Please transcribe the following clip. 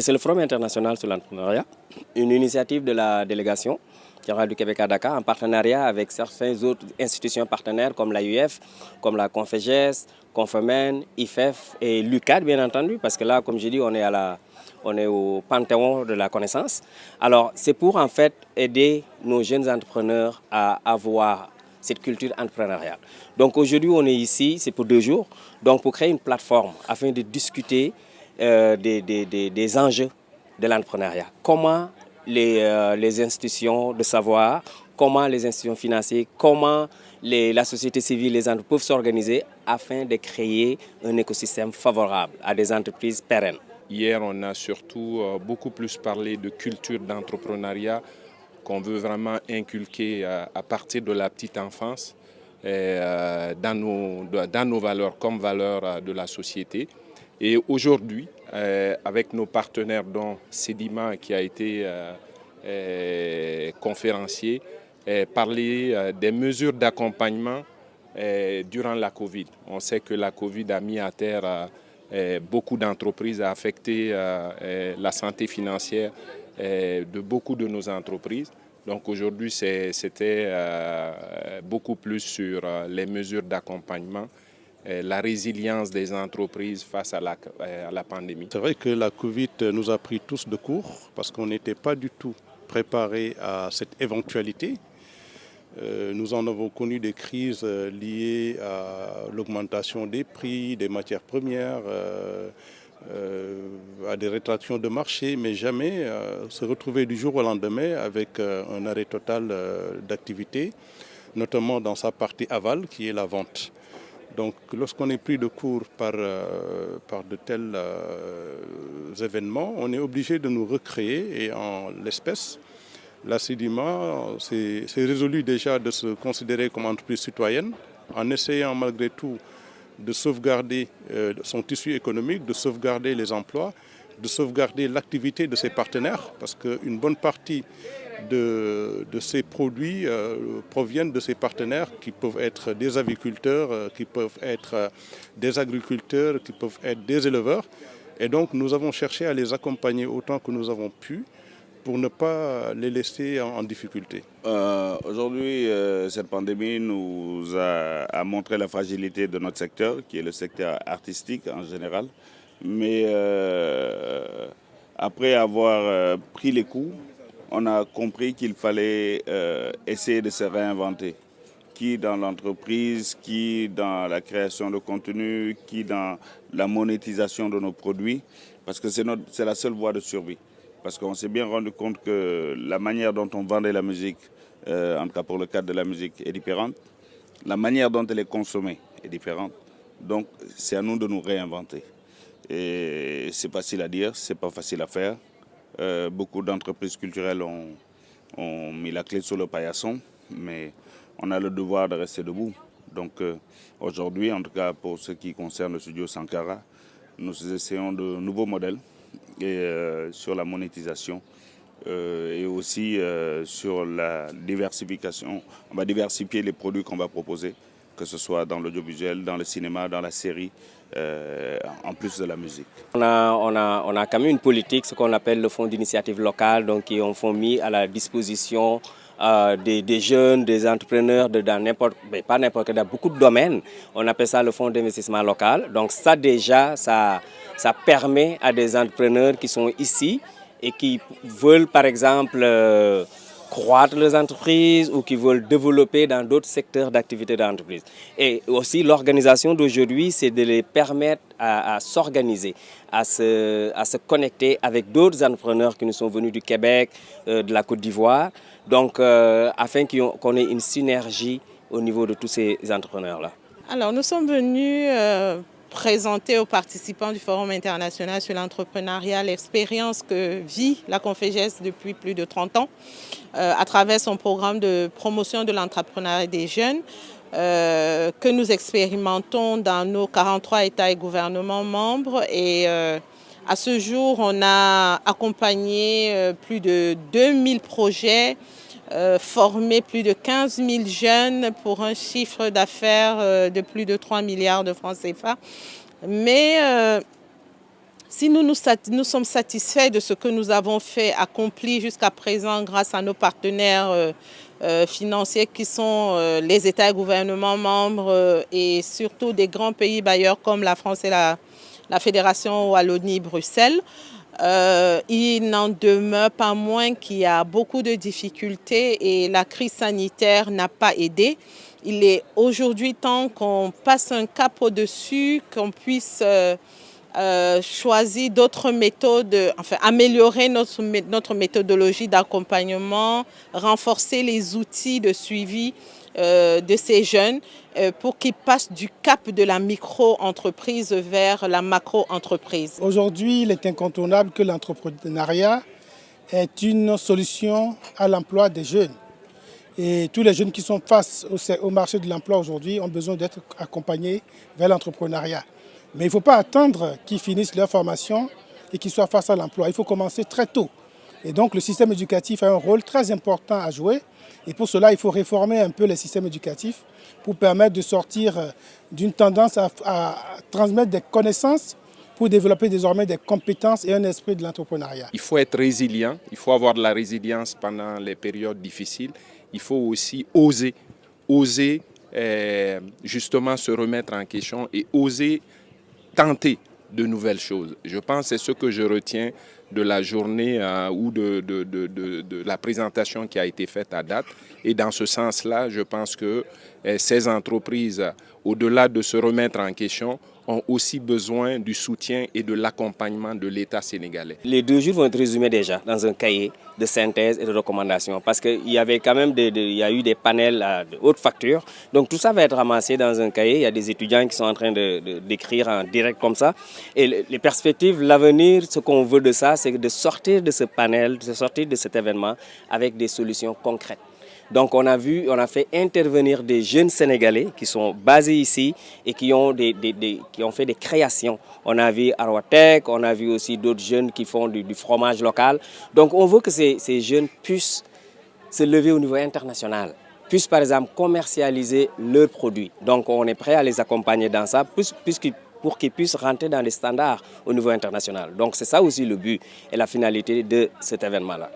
C'est le Forum international sur l'entrepreneuriat, une initiative de la délégation générale du Québec à Dakar en partenariat avec certaines autres institutions partenaires comme l'AUF, comme la Conféges, Confamen, IFEF et l'UCAD bien entendu, parce que là, comme j'ai dit, on est au panthéon de la connaissance. Alors, c'est pour en fait aider nos jeunes entrepreneurs à avoir cette culture entrepreneuriale. Donc aujourd'hui, on est ici, c'est pour 2 jours, donc pour créer une plateforme afin de discuter des enjeux de l'entrepreneuriat. Comment les institutions de savoir, comment les institutions financières, comment la société civile, les entreprises peuvent s'organiser afin de créer un écosystème favorable à des entreprises pérennes. Hier, on a surtout beaucoup plus parlé de culture d'entrepreneuriat qu'on veut vraiment inculquer à partir de la petite enfance dans nos valeurs comme valeurs de la société. Et aujourd'hui, avec nos partenaires dont Sedima qui a été conférencier, parler des mesures d'accompagnement durant la Covid. On sait que la Covid a mis à terre beaucoup d'entreprises, a affecté la santé financière de beaucoup de nos entreprises. Donc aujourd'hui, c'était beaucoup plus sur les mesures d'accompagnement, la résilience des entreprises face à la pandémie. C'est vrai que la Covid nous a pris tous de court parce qu'on n'était pas du tout préparés à cette éventualité. Nous en avons connu des crises liées à l'augmentation des prix, des matières premières, à des rétractions de marché, mais jamais se retrouver du jour au lendemain avec un arrêt total d'activité, notamment dans sa partie aval qui est la vente. Donc lorsqu'on est pris de court par de tels événements, on est obligé de nous recréer et en l'espèce, la Sedima s'est résolu déjà de se considérer comme entreprise citoyenne en essayant malgré tout de sauvegarder son tissu économique, de sauvegarder les emplois, de sauvegarder l'activité de ses partenaires parce qu'une bonne partie de ces produits proviennent de ces partenaires qui peuvent être des aviculteurs, qui peuvent être des agriculteurs, qui peuvent être des éleveurs. Et donc nous avons cherché à les accompagner autant que nous avons pu pour ne pas les laisser en difficulté. Aujourd'hui, cette pandémie nous a montré la fragilité de notre secteur, qui est le secteur artistique en général. Mais après avoir pris les coups, on a compris qu'il fallait essayer de se réinventer. Qui dans l'entreprise, qui dans la création de contenu, qui dans la monétisation de nos produits, parce que c'est la seule voie de survie. Parce qu'on s'est bien rendu compte que la manière dont on vendait la musique, en tout cas pour le cadre de la musique, est différente. La manière dont elle est consommée est différente. Donc c'est à nous de nous réinventer. Et c'est facile à dire, c'est pas facile à faire. Beaucoup d'entreprises culturelles ont mis la clé sur le paillasson, mais on a le devoir de rester debout. Donc aujourd'hui, en tout cas pour ce qui concerne le studio Sankara, nous essayons de nouveaux modèles et sur la monétisation et aussi sur la diversification. On va diversifier les produits qu'on va proposer, que ce soit dans l'audiovisuel, dans le cinéma, dans la série, en plus de la musique. On a quand même une politique, ce qu'on appelle le fonds d'initiative locale, donc qui ont fonds mis à la disposition des jeunes, des entrepreneurs, pas n'importe quel, dans beaucoup de domaines. On appelle ça le fonds d'investissement local. Donc ça déjà, ça permet à des entrepreneurs qui sont ici et qui veulent par exemple croître les entreprises ou qui veulent développer dans d'autres secteurs d'activité d'entreprise. Et aussi l'organisation d'aujourd'hui, c'est de les permettre à s'organiser, à se connecter avec d'autres entrepreneurs qui nous sont venus du Québec, de la Côte d'Ivoire, donc afin qu'on ait une synergie au niveau de tous ces entrepreneurs-là. Alors nous sommes venus présenter aux participants du Forum international sur l'entrepreneuriat l'expérience que vit la Conféges depuis plus de 30 ans à travers son programme de promotion de l'entrepreneuriat des jeunes que nous expérimentons dans nos 43 États et gouvernements membres. Et à ce jour, on a accompagné plus de 2000 projets, formé plus de 15 000 jeunes pour un chiffre d'affaires de plus de 3 milliards de francs CFA. Mais Si nous sommes satisfaits de ce que nous avons fait, accompli jusqu'à présent grâce à nos partenaires financiers qui sont les États et gouvernements membres et surtout des grands pays bailleurs comme la France et la Fédération Wallonie-Bruxelles, il n'en demeure pas moins qu'il y a beaucoup de difficultés et la crise sanitaire n'a pas aidé. Il est aujourd'hui temps qu'on passe un cap au-dessus, qu'on puisse choisir d'autres méthodes, enfin améliorer notre méthodologie d'accompagnement, renforcer les outils de suivi de ces jeunes pour qu'ils passent du cap de la micro-entreprise vers la macro-entreprise. Aujourd'hui, il est incontournable que l'entrepreneuriat est une solution à l'emploi des jeunes. Et tous les jeunes qui sont face au marché de l'emploi aujourd'hui ont besoin d'être accompagnés vers l'entrepreneuriat. Mais il ne faut pas attendre qu'ils finissent leur formation et qu'ils soient face à l'emploi. Il faut commencer très tôt. Et donc le système éducatif a un rôle très important à jouer. Et pour cela, il faut réformer un peu les systèmes éducatifs pour permettre de sortir d'une tendance à transmettre des connaissances pour développer désormais des compétences et un esprit de l'entrepreneuriat. Il faut être résilient, il faut avoir de la résilience pendant les périodes difficiles. Il faut aussi oser justement se remettre en question et oser tenter de nouvelles choses. Je pense que c'est ce que je retiens de la journée ou de la présentation qui a été faite à date. Et dans ce sens-là, je pense que ces entreprises, au-delà de se remettre en question, ont aussi besoin du soutien et de l'accompagnement de l'État sénégalais. Les 2 jours vont être résumés déjà dans un cahier de synthèse et de recommandations parce qu'il y avait quand même il y a eu des panels de haute facture. Donc tout ça va être ramassé dans un cahier. Il y a des étudiants qui sont en train d'écrire en direct comme ça. Et les perspectives, l'avenir, ce qu'on veut de ça, c'est de sortir de ce panel, de sortir de cet événement avec des solutions concrètes. Donc on a fait intervenir des jeunes Sénégalais qui sont basés ici et qui ont fait des créations. On a vu Arwatec, on a vu aussi d'autres jeunes qui font du fromage local. Donc on veut que ces jeunes puissent se lever au niveau international, puissent par exemple commercialiser leurs produits. Donc on est prêt à les accompagner dans ça, pour qu'ils puissent rentrer dans les standards au niveau international. Donc c'est ça aussi le but et la finalité de cet événement-là.